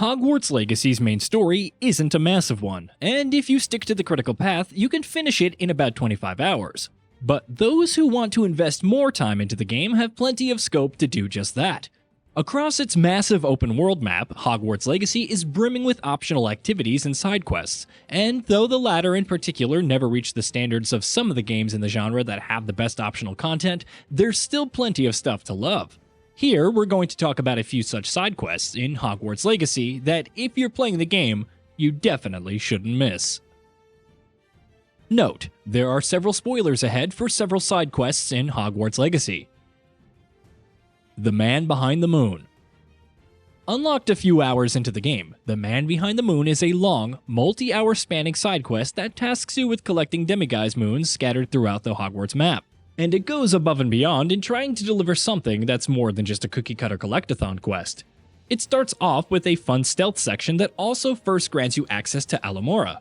Hogwarts Legacy's main story isn't a massive one, and if you stick to the critical path, you can finish it in about 25 hours. But those who want to invest more time into the game have plenty of scope to do just that. Across its massive open world map, Hogwarts Legacy is brimming with optional activities and side quests, and though the latter in particular never reach the standards of some of the games in the genre that have the best optional content, there's still plenty of stuff to love. Here, we're going to talk about a few such side quests in Hogwarts Legacy that, if you're playing the game, you definitely shouldn't miss. Note, there are several spoilers ahead for several side quests in Hogwarts Legacy. The Man Behind the Moon. Unlocked a few hours into the game, The Man Behind the Moon is a long, multi-hour spanning side quest that tasks you with collecting demiguise moons scattered throughout the Hogwarts map. And it goes above and beyond in trying to deliver something that's more than just a cookie-cutter collectathon quest. It starts off with a fun stealth section that also first grants you access to Alamora,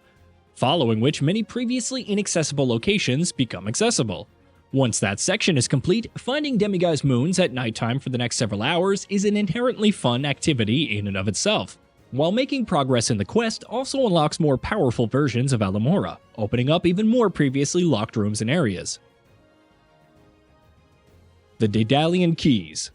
following which many previously inaccessible locations become accessible. Once that section is complete, finding demiguise moons at nighttime for the next several hours is an inherently fun activity in and of itself. While making progress in the quest also unlocks more powerful versions of Alamora, opening up even more previously locked rooms and areas. The DAEDALIAN Keys.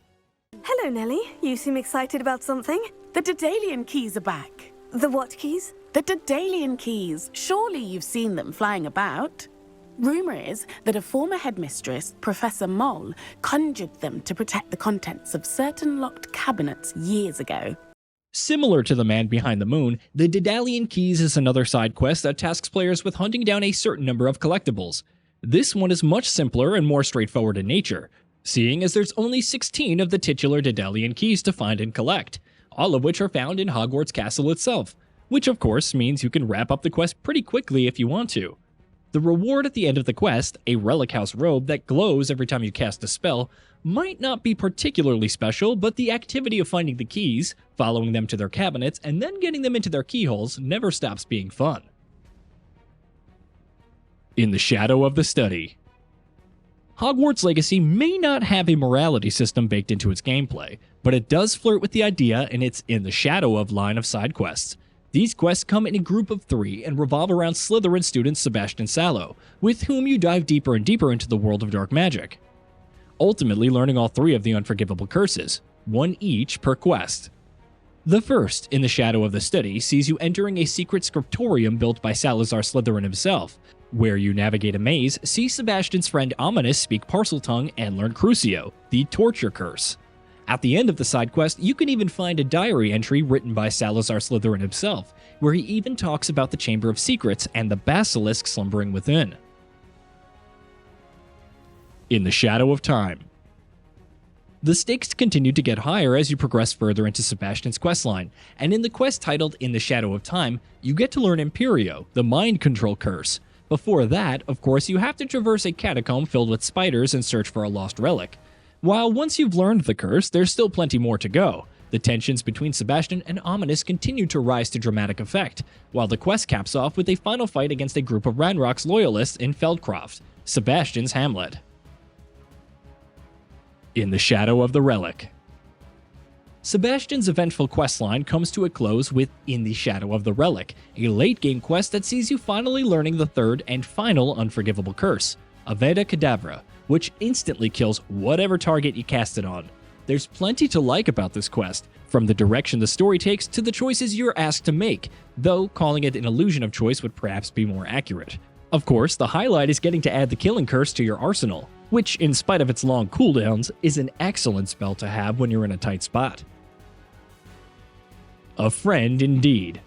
Hello, Nellie. You seem excited about something. The DAEDALIAN keys are back. The what keys? The DAEDALIAN keys. Surely you've seen them flying about. Rumour is that a former headmistress, Professor Moll, conjured them to protect the contents of certain locked cabinets years ago. Similar to The Man Behind the Moon, the DAEDALIAN Keys is another side quest that tasks players with hunting down a certain number of collectibles. This one is much simpler and more straightforward in nature, seeing as there's only 16 of the titular DAEDALIAN keys to find and collect, all of which are found in Hogwarts Castle itself, which of course means you can wrap up the quest pretty quickly if you want to. The reward at the end of the quest, a Relic House robe that glows every time you cast a spell, might not be particularly special, but the activity of finding the keys, following them to their cabinets, and then getting them into their keyholes never stops being fun. In the Shadow of the Study. Hogwarts Legacy may not have a morality system baked into its gameplay, but it does flirt with the idea in its In the Shadow of line of side quests. These quests come in a group of 3 and revolve around Slytherin student Sebastian Sallow, with whom you dive deeper and deeper into the world of dark magic, ultimately learning all 3 of the unforgivable curses, one each per quest. The first, In the Shadow of the Study, sees you entering a secret scriptorium built by Salazar Slytherin himself, where you navigate a maze, see Sebastian's friend Ominous speak Parseltongue, and learn Crucio, the torture curse. At the end of the side quest, you can even find a diary entry written by Salazar Slytherin himself, where he even talks about the Chamber of Secrets and the basilisk slumbering within. In the Shadow of Time. The stakes continue to get higher as you progress further into Sebastian's questline, and in the quest titled In the Shadow of Time, you get to learn Imperio, the mind control curse. Before that, of course, you have to traverse a catacomb filled with spiders and search for a lost relic. While once you've learned the curse, there's still plenty more to go. The tensions between Sebastian and Ominous continue to rise to dramatic effect, while the quest caps off with a final fight against a group of Ranrock's loyalists in Feldcroft, Sebastian's hamlet. In the Shadow of the Relic. Sebastian's eventful questline comes to a close with In the Shadow of the Relic, a late-game quest that sees you finally learning the third and final unforgivable curse, Avada Kedavra, which instantly kills whatever target you cast it on. There's plenty to like about this quest, from the direction the story takes to the choices you're asked to make, though calling it an illusion of choice would perhaps be more accurate. Of course, the highlight is getting to add the Killing Curse to your arsenal, which, in spite of its long cooldowns, is an excellent spell to have when you're in a tight spot. A friend indeed.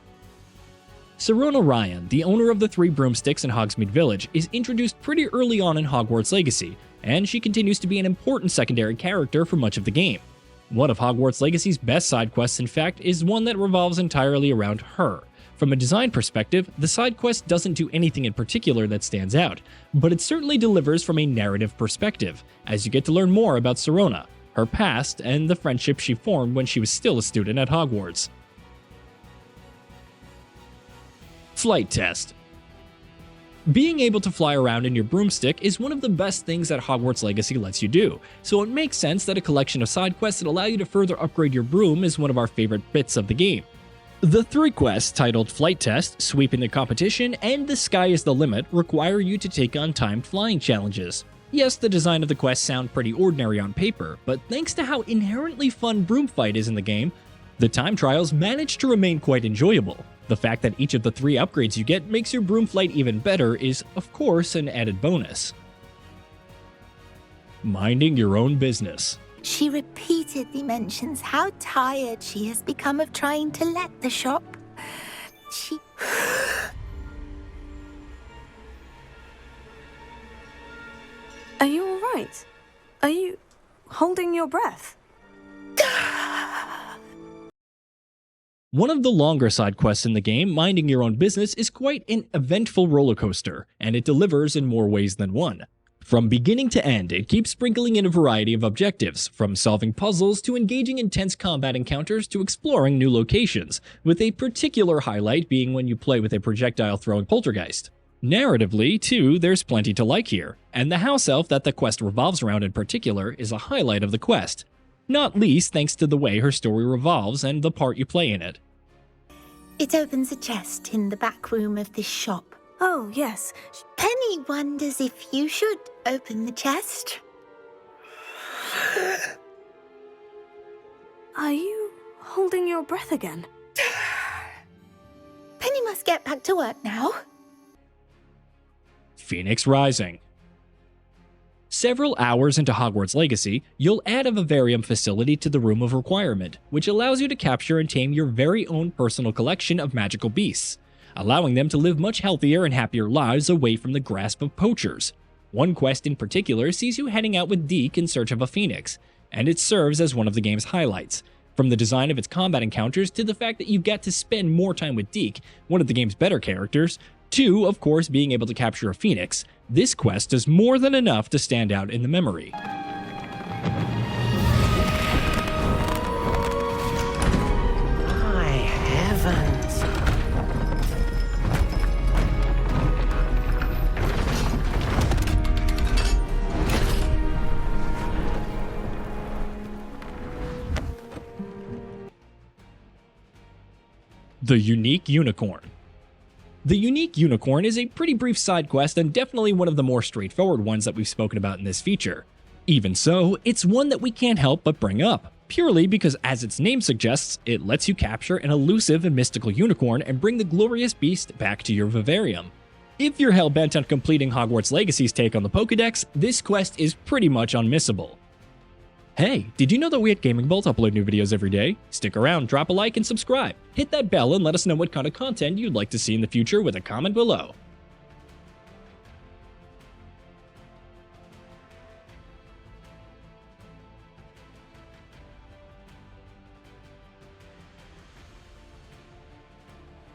Sirona Ryan, the owner of the 3 broomsticks in Hogsmeade Village, is introduced pretty early on in Hogwarts Legacy, and she continues to be an important secondary character for much of the game. One of Hogwarts Legacy's best side quests, in fact, is one that revolves entirely around her. From a design perspective, the side quest doesn't do anything in particular that stands out, but it certainly delivers from a narrative perspective, as you get to learn more about Sirona, her past, and the friendship she formed when she was still a student at Hogwarts. Flight Test. Being able to fly around in your broomstick is one of the best things that Hogwarts Legacy lets you do, so it makes sense that a collection of side quests that allow you to further upgrade your broom is one of our favorite bits of the game. The 3 quests titled Flight Test, Sweeping the Competition, and The Sky is the Limit require you to take on timed flying challenges. Yes, the design of the quests sound pretty ordinary on paper, but thanks to how inherently fun Broom Fight is in the game, the time trials manage to remain quite enjoyable. The fact that each of the 3 upgrades you get makes your broom flight even better is, of course, an added bonus. Minding your own business. She repeatedly mentions how tired she has become of trying to let the shop. Are you alright? Are you holding your breath? One of the longer side quests in the game, Minding Your Own Business, is quite an eventful roller coaster, and it delivers in more ways than one. From beginning to end, it keeps sprinkling in a variety of objectives, from solving puzzles to engaging intense combat encounters to exploring new locations, with a particular highlight being when you play with a projectile-throwing poltergeist. Narratively, too, there's plenty to like here, and the house elf that the quest revolves around in particular is a highlight of the quest, not least thanks to the way her story revolves and the part you play in it. It opens a chest in the back room of this shop. Oh, yes. Penny wonders if you should open the chest. Are you holding your breath again? Penny must get back to work now. Phoenix Rising. Several hours into Hogwarts Legacy, you'll add a vivarium facility to the Room of Requirement, which allows you to capture and tame your very own personal collection of magical beasts, allowing them to live much healthier and happier lives away from the grasp of poachers. One quest in particular sees you heading out with Deke in search of a phoenix, and it serves as one of the game's highlights. From the design of its combat encounters to the fact that you get to spend more time with Deke, one of the game's better characters, to, of course, being able to capture a phoenix, this quest does more than enough to stand out in the memory. My heavens. The Unique Unicorn. The Unique Unicorn is a pretty brief side quest and definitely one of the more straightforward ones that we've spoken about in this feature. Even so, it's one that we can't help but bring up, purely because as its name suggests, it lets you capture an elusive and mystical unicorn and bring the glorious beast back to your vivarium. If you're hell-bent on completing Hogwarts Legacy's take on the Pokédex, this quest is pretty much unmissable. Hey, did you know that we at Gaming Bolt upload new videos every day? Stick around, drop a like, and subscribe. Hit that bell and let us know what kind of content you'd like to see in the future with a comment below.